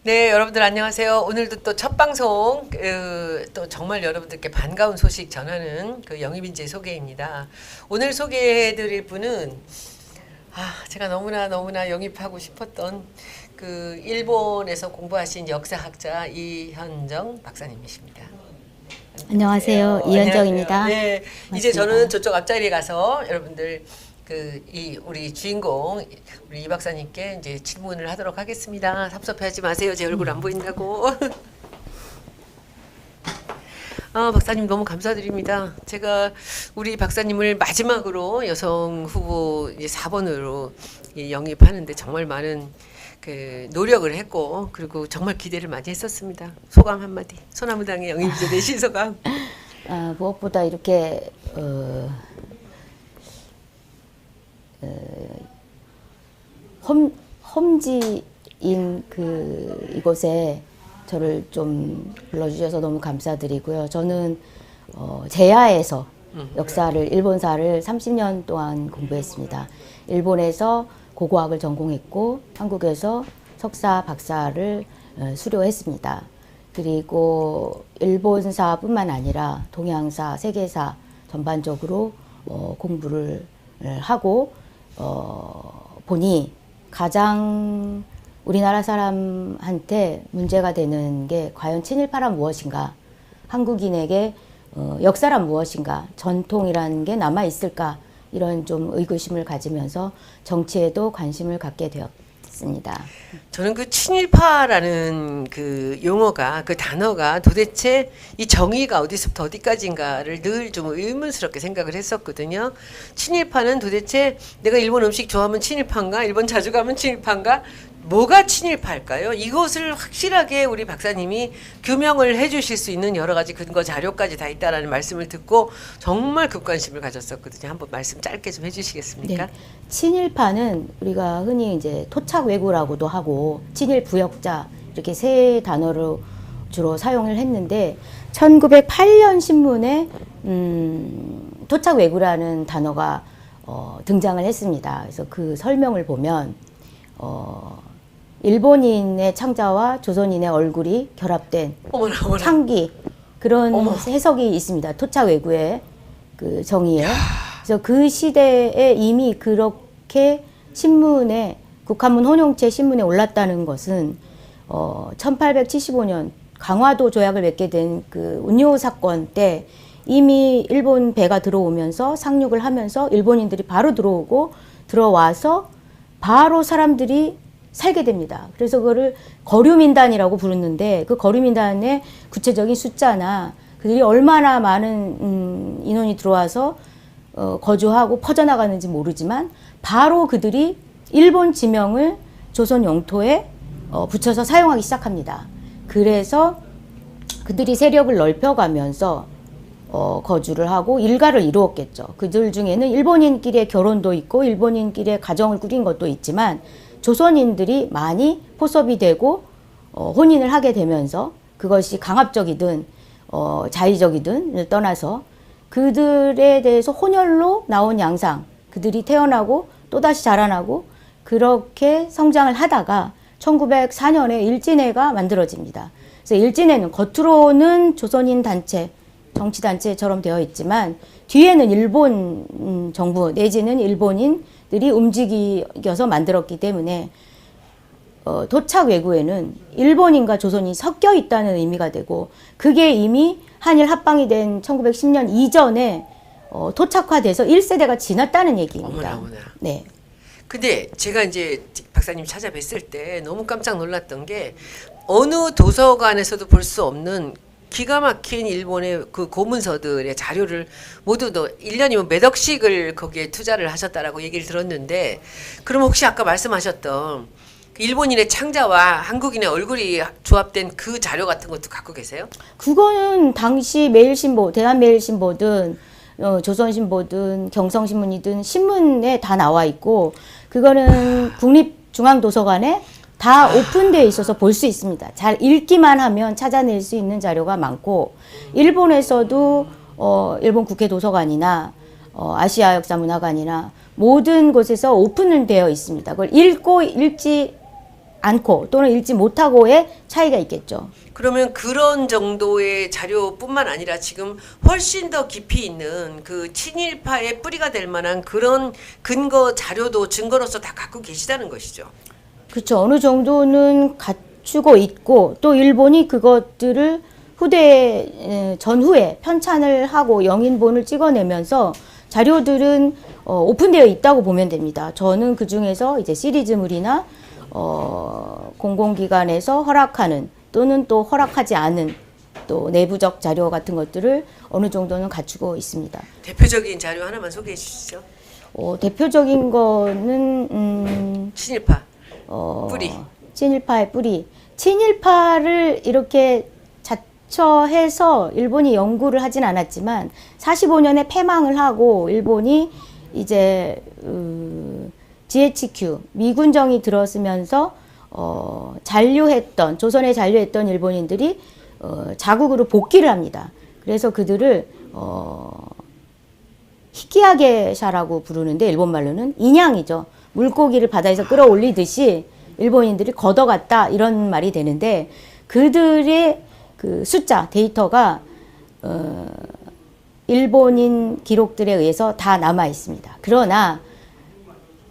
네, 여러분들 안녕하세요. 오늘도 또 첫 방송, 또 정말 여러분들께 반가운 소식 전하는 그 영입인재 소개입니다. 오늘 소개해드릴 분은 제가 너무나 영입하고 싶었던 그 일본에서 공부하신 역사학자 이현정 박사님이십니다. 안녕하세요. 이현정입니다. 네, 이제 저는 저쪽 앞자리에 가서 여러분들 우리 주인공 우리 이 박사님께 이제 질문을 하도록 하겠습니다. 섭섭해하지 마세요. 제 얼굴 안 보인다고. 박사님 너무 감사드립니다. 제가 우리 박사님을 마지막으로 여성 후보 이제 4번으로 영입하는데 정말 많은 그 노력을 했고 그리고 정말 기대를 많이 했었습니다. 소감 한마디. 소나무당의 영입인재 되신 소감. 무엇보다 이렇게 험지인 이곳에 저를 좀 불러주셔서 너무 감사드리고요. 저는 제야에서 역사를 일본사를 30년 동안 공부했습니다. 일본에서 고고학을 전공했고 한국에서 석사 박사를 수료했습니다. 그리고 일본사뿐만 아니라 동양사, 세계사 전반적으로 공부를 하고 보니 가장 우리나라 사람한테 문제가 되는 게 과연 친일파란 무엇인가, 한국인에게 역사란 무엇인가, 전통이라는 게 남아 있을까, 이런 좀 의구심을 가지면서 정치에도 관심을 갖게 되었습니다. 저는 그 친일파라는 그 용어가, 그 단어가 도대체 이 정의가 어디서부터 어디까지인가를 늘 좀 의문스럽게 생각을 했었거든요. 친일파는 도대체 내가 일본 음식 좋아하면 친일파인가? 일본 자주 가면 친일파인가? 뭐가 친일파일까요? 이것을 확실하게 우리 박사님이 규명을 해주실 수 있는 여러 가지 근거 자료까지 다 있다라는 말씀을 듣고 정말 급관심을 가졌었거든요. 한번 말씀 짧게 좀 해주시겠습니까? 네. 친일파는 우리가 흔히 이제 토착외구라고도 하고 친일부역자 이렇게 세 단어로 주로 사용을 했는데 1908년 신문에 토착외구라는 단어가 등장을 했습니다. 그래서 그 설명을 보면 일본인의 창자와 조선인의 얼굴이 결합된 어머나. 창기, 그런 해석이 있습니다. 토착외구의 그 정의에. 그래서 그 시대에 이미 그렇게 신문에, 국한문 혼용체 신문에 올랐다는 것은 1875년 강화도 조약을 맺게 된 그 운요 사건 때 이미 일본 배가 들어오면서 상륙을 하면서 일본인들이 바로 들어와서 바로 사람들이 살게 됩니다. 그래서 그거를 거류민단이라고 부르는데 그 거류민단의 구체적인 숫자나 그들이 얼마나 많은 인원이 들어와서 거주하고 퍼져나가는지 모르지만 바로 그들이 일본 지명을 조선 영토에 붙여서 사용하기 시작합니다. 그래서 그들이 세력을 넓혀가면서 거주를 하고 일가를 이루었겠죠. 그들 중에는 일본인끼리의 결혼도 있고 일본인끼리의 가정을 꾸린 것도 있지만 조선인들이 많이 포섭이 되고 혼인을 하게 되면서 그것이 강압적이든 자의적이든 떠나서 그들에 대해서 혼혈로 나온 양상, 그들이 태어나고 또다시 자라나고 그렇게 성장을 하다가 1904년에 일진회가 만들어집니다. 그래서 일진회는 겉으로는 조선인 단체, 정치단체처럼 되어 있지만 뒤에는 일본 정부 내지는 일본인들이 움직여서 만들었기 때문에 토착외구에는 일본인과 조선인이 섞여 있다는 의미가 되고 그게 이미 한일 합방이 된 1910년 이전에 토착화돼서 1세대가 지났다는 얘기입니다. 어머나. 네. 근데 제가 이제 박사님 찾아뵀을 때 너무 깜짝 놀랐던 게 어느 도서관에서도 볼 수 없는 기가 막힌 일본의 그 고문서들의 자료를 모두 1년이면 몇 억씩을 거기에 투자를 하셨다라고 얘기를 들었는데 그럼 혹시 아까 말씀하셨던 일본인의 창자와 한국인의 얼굴이 조합된 그 자료 같은 것도 갖고 계세요? 그거는 당시 매일신보, 대한매일신보든 조선신보든 경성신문이든 신문에 다 나와 있고 그거는 국립중앙도서관에 다 오픈되어 있어서 볼 수 있습니다. 잘 읽기만 하면 찾아낼 수 있는 자료가 많고 일본에서도 일본 국회 도서관이나 아시아 역사 문화관이나 모든 곳에서 오픈은 되어 있습니다. 그걸 읽고 읽지 않고 또는 읽지 못하고의 차이가 있겠죠. 그러면 그런 정도의 자료뿐만 아니라 지금 훨씬 더 깊이 있는 그 친일파의 뿌리가 될 만한 그런 근거 자료도 증거로서 다 갖고 계시다는 것이죠. 그렇죠. 어느 정도는 갖추고 있고 또 일본이 그것들을 전후에 편찬을 하고 영인본을 찍어내면서 자료들은 오픈되어 있다고 보면 됩니다. 저는 그 중에서 이제 시리즈물이나 공공기관에서 허락하는 또는 또 허락하지 않은 또 내부적 자료 같은 것들을 어느 정도는 갖추고 있습니다. 대표적인 자료 하나만 소개해 주시죠. 대표적인 거는 친일파 뿌리. 친일파의 뿌리. 친일파를 이렇게 자처해서 일본이 연구를 하진 않았지만 45년에 패망을 하고 일본이 이제 GHQ 미군정이 들어서면서 조선에 잔류했던 일본인들이 자국으로 복귀를 합니다. 그래서 그들을 히키하게샤라고 부르는데 일본 말로는 인양이죠. 물고기를 바다에서 끌어올리듯이 일본인들이 걷어갔다 이런 말이 되는데 그들의 그 숫자 데이터가 일본인 기록들에 의해서 다 남아 있습니다. 그러나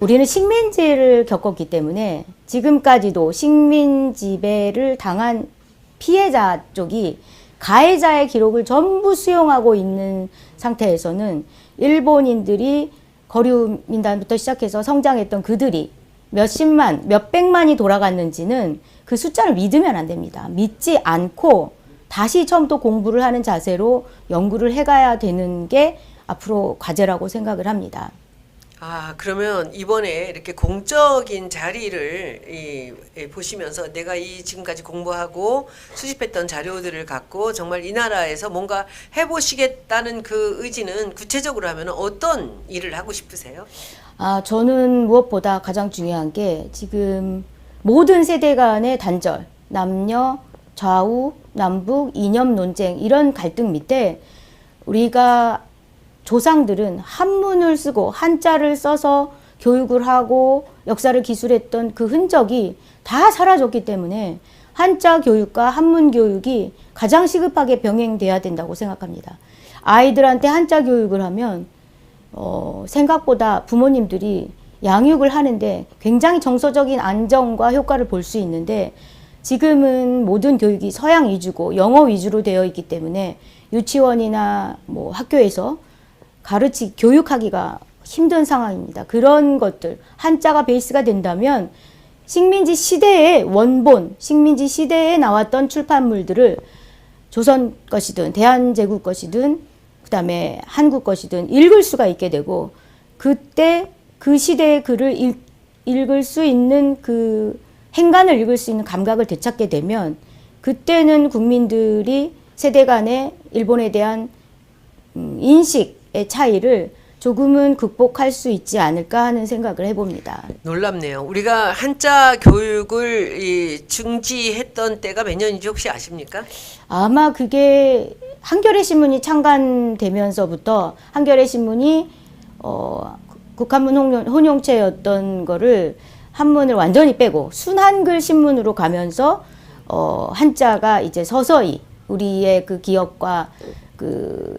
우리는 식민지를 겪었기 때문에 지금까지도 식민 지배를 당한 피해자 쪽이 가해자의 기록을 전부 수용하고 있는 상태에서는 일본인들이 거류 민단부터 시작해서 성장했던 그들이 몇십만, 몇백만이 돌아갔는지는 그 숫자를 믿으면 안 됩니다. 믿지 않고 다시 처음 또 공부를 하는 자세로 연구를 해가야 되는 게 앞으로 과제라고 생각을 합니다. 그러면 이번에 이렇게 공적인 자리를 보시면서 내가 지금까지 공부하고 수집했던 자료들을 갖고 정말 이 나라에서 뭔가 해보시겠다는 그 의지는 구체적으로 하면 어떤 일을 하고 싶으세요? 저는 무엇보다 가장 중요한 게 지금 모든 세대 간의 단절, 남녀, 좌우, 남북, 이념 논쟁 이런 갈등 밑에 우리가 조상들은 한문을 쓰고 한자를 써서 교육을 하고 역사를 기술했던 그 흔적이 다 사라졌기 때문에 한자 교육과 한문 교육이 가장 시급하게 병행돼야 된다고 생각합니다. 아이들한테 한자 교육을 하면 생각보다 부모님들이 양육을 하는데 굉장히 정서적인 안정과 효과를 볼 수 있는데 지금은 모든 교육이 서양 위주고 영어 위주로 되어 있기 때문에 유치원이나 뭐 학교에서 교육하기가 힘든 상황입니다. 그런 것들, 한자가 베이스가 된다면 식민지 시대의 원본, 식민지 시대에 나왔던 출판물들을 조선 것이든 대한제국 것이든 그다음에 한국 것이든 읽을 수가 있게 되고 그때 그 시대의 글을 읽을 수 있는 그 행간을 읽을 수 있는 감각을 되찾게 되면 그때는 국민들이 세대 간의 일본에 대한 인식의 차이를 조금은 극복할 수 있지 않을까 하는 생각을 해봅니다. 놀랍네요. 우리가 한자 교육을 중지했던 때가 몇 년인지 혹시 아십니까? 아마 그게 한겨레 신문이 창간되면서부터 한겨레 신문이 국한문 혼용체였던 거를 한문을 완전히 빼고 순한글 신문으로 가면서 한자가 이제 서서히 우리의 그 기억과 그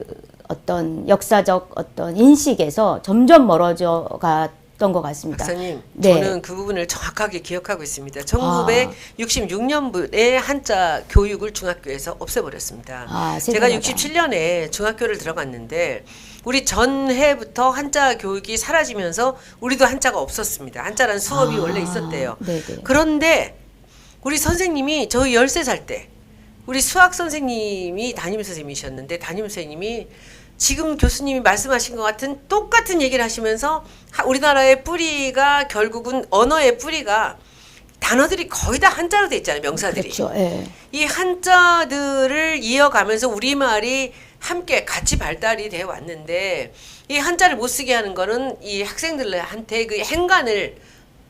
어떤 역사적 어떤 인식에서 점점 멀어져 갔던 것 같습니다. 박사님, 네. 저는 그 부분을 정확하게 기억하고 있습니다. 1966년에 한자 교육을 중학교에서 없애버렸습니다. 제가 67년에 중학교를 들어갔는데 우리 전해부터 한자 교육이 사라지면서 우리도 한자가 없었습니다. 한자라는 수업이 원래 있었대요. 네네. 그런데 우리 선생님이 저희 13살 때 우리 수학 선생님이 담임 선생님이셨는데 담임 선생님이 지금 교수님이 말씀하신 것 같은 똑같은 얘기를 하시면서 우리나라의 뿌리가 결국은 언어의 뿌리가 단어들이 거의 다 한자로 돼 있잖아요. 명사들이. 그렇죠. 예. 이 한자들을 이어가면서 우리말이 함께 같이 발달이 되어 왔는데 이 한자를 못 쓰게 하는 거는 이 학생들한테 그 행간을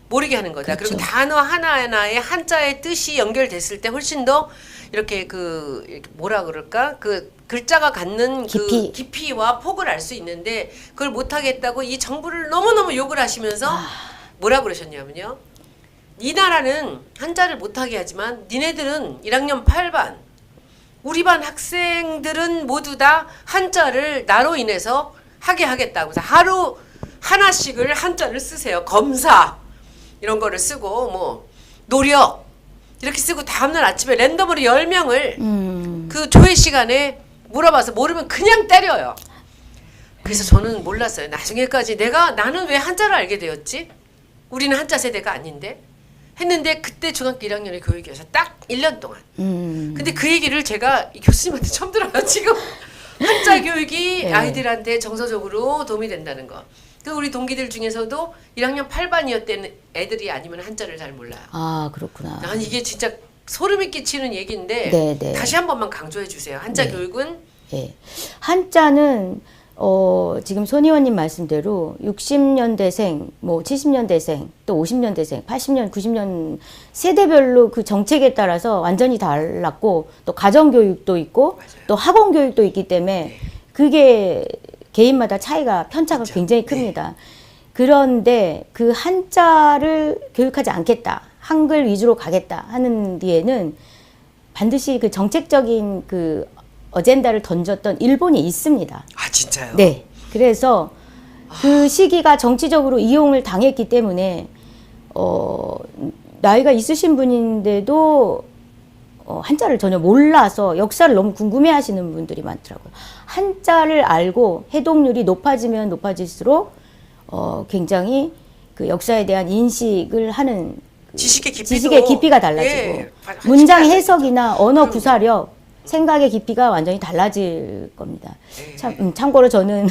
모르게 하는 거다. 그렇죠. 그리고 단어 하나하나에 한자의 뜻이 연결됐을 때 훨씬 더 이렇게 이렇게 뭐라 그럴까? 그 글자가 갖는 그 깊이와 폭을 알 수 있는데 그걸 못 하겠다고 이 정부를 너무너무 욕을 하시면서 뭐라 그러셨냐면요. 이 나라는 한자를 못하게 하지만 니네들은 1학년 8반 우리 반 학생들은 모두 다 한자를 나로 인해서 하게 하겠다고 해서 하루 하나씩을 한자를 쓰세요. 검사 이런 거를 쓰고 뭐 노력 이렇게 쓰고 다음날 아침에 랜덤으로 10명을 그 조회 시간에 물어봐서 모르면 그냥 때려요. 그래서 저는 몰랐어요. 나중에까지 나는 왜 한자를 알게 되었지? 우리는 한자 세대가 아닌데 했는데 그때 중학교 1학년의 교육이어서 딱 1년 동안. 근데 그 얘기를 제가 이 교수님한테 처음 들어요. 지금 한자 교육이 네. 아이들한테 정서적으로 도움이 된다는 거. 그 우리 동기들 중에서도 1학년 8반이었던 애들이 아니면 한자를 잘 몰라요. 아, 그렇구나. 난 이게 진짜 소름이 끼치는 얘기인데 네, 네. 다시 한 번만 강조해 주세요. 한자 네. 교육은 예. 한자는 지금 손 의원님 말씀대로 60년대생, 뭐 70년대생, 또 50년대생, 80년, 90년 세대별로 그 정책에 따라서 완전히 달랐고 또 가정교육도 있고 맞아요. 또 학원교육도 있기 때문에 그게 개인마다 차이가 편차가 그렇죠. 굉장히 큽니다. 그런데 그 한자를 교육하지 않겠다, 한글 위주로 가겠다 하는 뒤에는 반드시 그 정책적인 그 어젠다를 던졌던 일본이 있습니다. 아 진짜요? 네. 그래서 그 시기가 정치적으로 이용을 당했기 때문에 나이가 있으신 분인데도 한자를 전혀 몰라서 역사를 너무 궁금해하시는 분들이 많더라고요. 한자를 알고 해독률이 높아지면 높아질수록 굉장히 그 역사에 대한 인식을 하는 그 지식의 깊이가 달라지고 예, 문장 해석이나 언어 구사력 생각의 깊이가 완전히 달라질 겁니다. 참고로 저는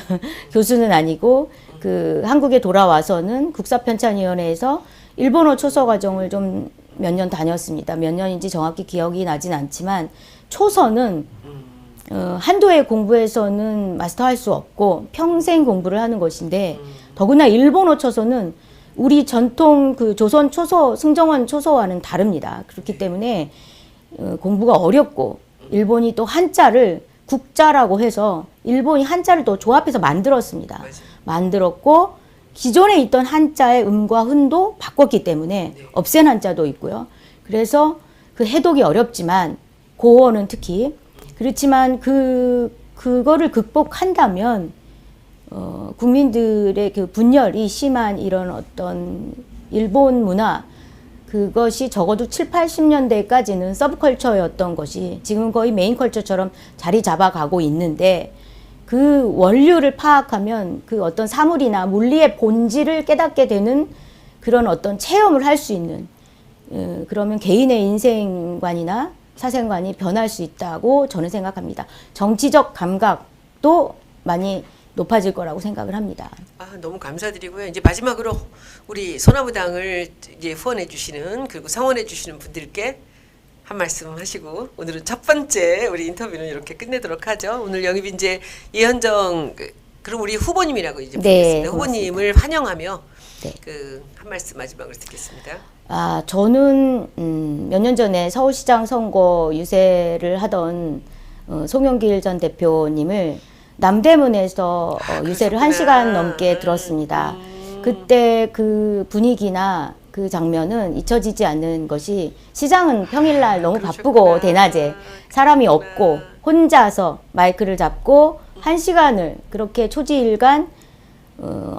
교수는 아니고 그 한국에 돌아와서는 국사편찬위원회에서 일본어 초서 과정을 좀 몇 년 다녔습니다. 몇 년인지 정확히 기억이 나진 않지만 초서는 한두 해 공부해서는 마스터할 수 없고 평생 공부를 하는 것인데 더구나 일본어 초서는 우리 전통 그 조선 초서 승정원 초서와는 다릅니다. 그렇기 때문에 공부가 어렵고 일본이 또 한자를 국자라고 해서 일본이 한자를 또 조합해서 만들었습니다. 맞아요. 만들었고 기존에 있던 한자의 음과 흔도 바꿨기 때문에 네. 없앤 한자도 있고요. 그래서 그 해독이 어렵지만 고어는 특히 그렇지만 그거를 극복한다면 국민들의 그 분열이 심한 이런 어떤 일본 문화 그것이 적어도 7, 80년대까지는 서브컬처였던 것이 지금 거의 메인 컬처처럼 자리 잡아가고 있는데 그 원류를 파악하면 그 어떤 사물이나 물리의 본질을 깨닫게 되는 그런 어떤 체험을 할 수 있는 그러면 개인의 인생관이나 사생관이 변할 수 있다고 저는 생각합니다. 정치적 감각도 많이 높아질 거라고 생각을 합니다. 아, 너무 감사드리고요. 이제 마지막으로 우리 소나무당을 이제 후원해 주시는 그리고 성원해 주시는 분들께 한 말씀 하시고 오늘은 첫 번째 우리 인터뷰는 이렇게 끝내도록 하죠. 오늘 영입인재 이현정 그럼 우리 후보님이라고 이제 네, 부르겠습니다. 후보님을 환영하며 네. 그 한 말씀 마지막으로 듣겠습니다. 아, 저는 몇 년 전에 서울시장 선거 유세를 하던 송영길 전 대표님을 남대문에서 유세를 1시간 넘게 들었습니다. 그때 그 분위기나 그 장면은 잊혀지지 않는 것이 시장은 평일날 너무 바쁘고 대낮에 사람이 없고 혼자서 마이크를 잡고 1시간을 그렇게 초지일간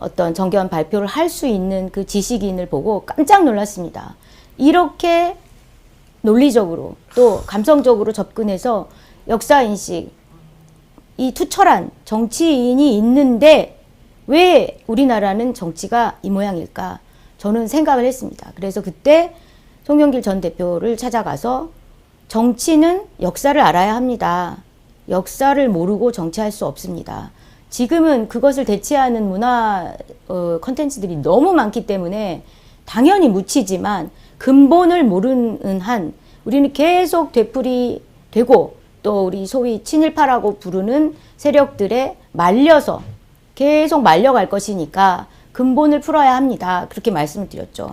어떤 정견 발표를 할 수 있는 그 지식인을 보고 깜짝 놀랐습니다. 이렇게 논리적으로 또 감성적으로 접근해서 역사인식 이 투철한 정치인이 있는데 왜 우리나라는 정치가 이 모양일까? 저는 생각을 했습니다. 그래서 그때 송영길 전 대표를 찾아가서 정치는 역사를 알아야 합니다. 역사를 모르고 정치할 수 없습니다. 지금은 그것을 대체하는 문화 콘텐츠들이 너무 많기 때문에 당연히 묻히지만 근본을 모르는 한 우리는 계속 되풀이 되고 또 우리 소위 친일파라고 부르는 세력들에 말려서 계속 말려갈 것이니까 근본을 풀어야 합니다. 그렇게 말씀을 드렸죠.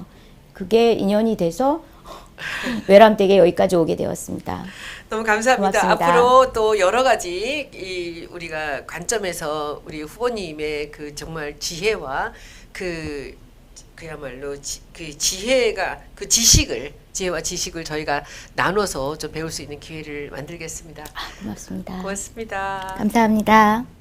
그게 인연이 돼서 외람되게 여기까지 오게 되었습니다. 너무 감사합니다. 고맙습니다. 앞으로 또 여러 가지 우리가 관점에서 우리 후보님의 그 정말 지혜와 그 그야말로 그 지혜와 지식을 저희가 나눠서 좀 배울 수 있는 기회를 만들겠습니다. 고맙습니다. 고맙습니다. 감사합니다.